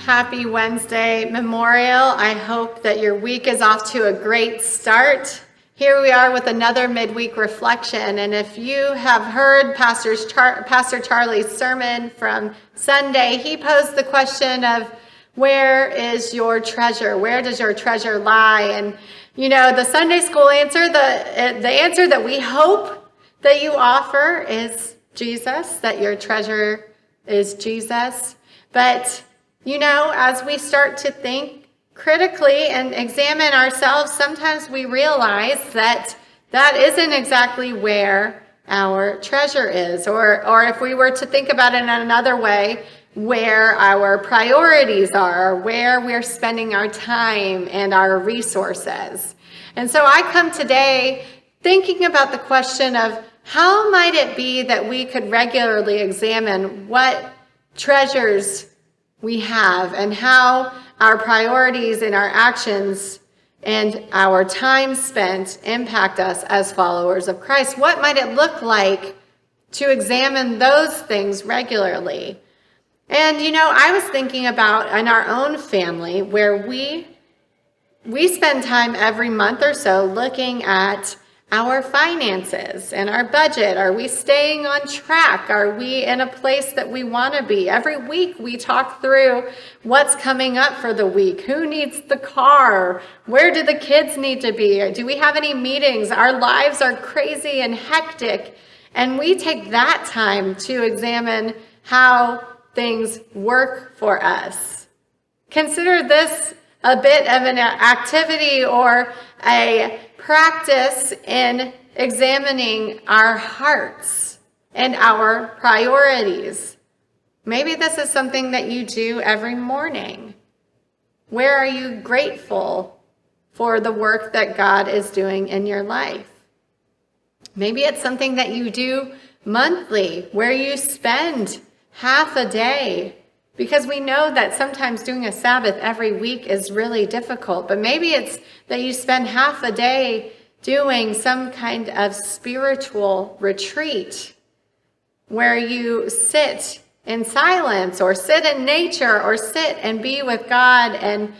Happy Wednesday Memorial. I hope that your week is off to a great start. Here we are with another midweek reflection. And if you have heard Pastor Charlie's sermon from Sunday, he posed the question of, where is your treasure? Where does your treasure lie? And you know, the Sunday school answer, the answer that we hope that you offer is Jesus, that your treasure is Jesus. But you know, as we start to think critically and examine ourselves, sometimes we realize that that isn't exactly where our treasure is. Or if we were to think about it in another way, where our priorities are, where we're spending our time and our resources. And so I come today thinking about the question of how might it be that we could regularly examine what treasures we have and how our priorities and our actions and our time spent impact us as followers of Christ. What might it look like to examine those things regularly? And you know, I was thinking about in our own family where we spend time every month or so looking at our finances and our budget. Are we staying on track? Are we in a place that we want to be? Every week we talk through what's coming up for the week. Who needs the car? Where do the kids need to be? Do we have any meetings? Our lives are crazy and hectic. And we take that time to examine how things work for us. Consider this a bit of an activity or a practice in examining our hearts and our priorities. Maybe this is something that you do every morning. Where are you grateful for the work that God is doing in your life? Maybe it's something that you do monthly, where you spend half a day, because we know that sometimes doing a Sabbath every week is really difficult. But maybe it's that you spend half a day doing some kind of spiritual retreat where you sit in silence or sit in nature or sit and be with God and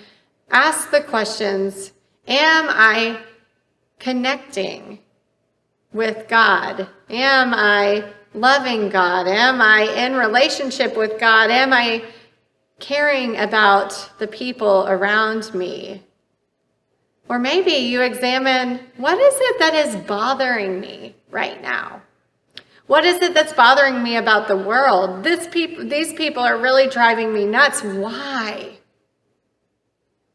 ask the questions, am I connecting with God? Am I loving God? Am I in relationship with God? Am I caring about the people around me? Or maybe you examine, what is it that is bothering me right now? What is it that's bothering me about the world? These people are really driving me nuts. Why?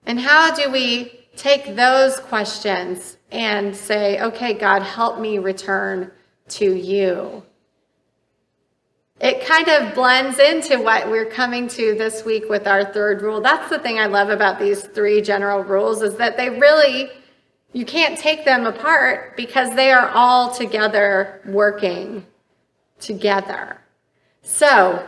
And how do we take those questions and say, okay, God, help me return to you? It kind of blends into what we're coming to this week with our third rule. That's the thing I love about these three general rules, is that they really, you can't take them apart because they are all together working together. So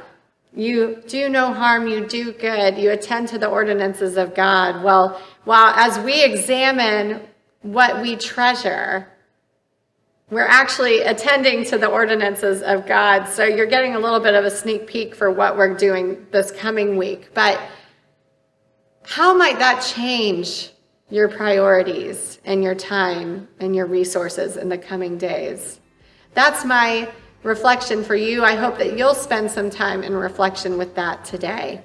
you do no harm, you do good, you attend to the ordinances of God. Well, as we examine what we treasure, we're actually attending to the ordinances of God. So you're getting a little bit of a sneak peek for what we're doing this coming week. But how might that change your priorities and your time and your resources in the coming days? That's my reflection for you. I hope that you'll spend some time in reflection with that today.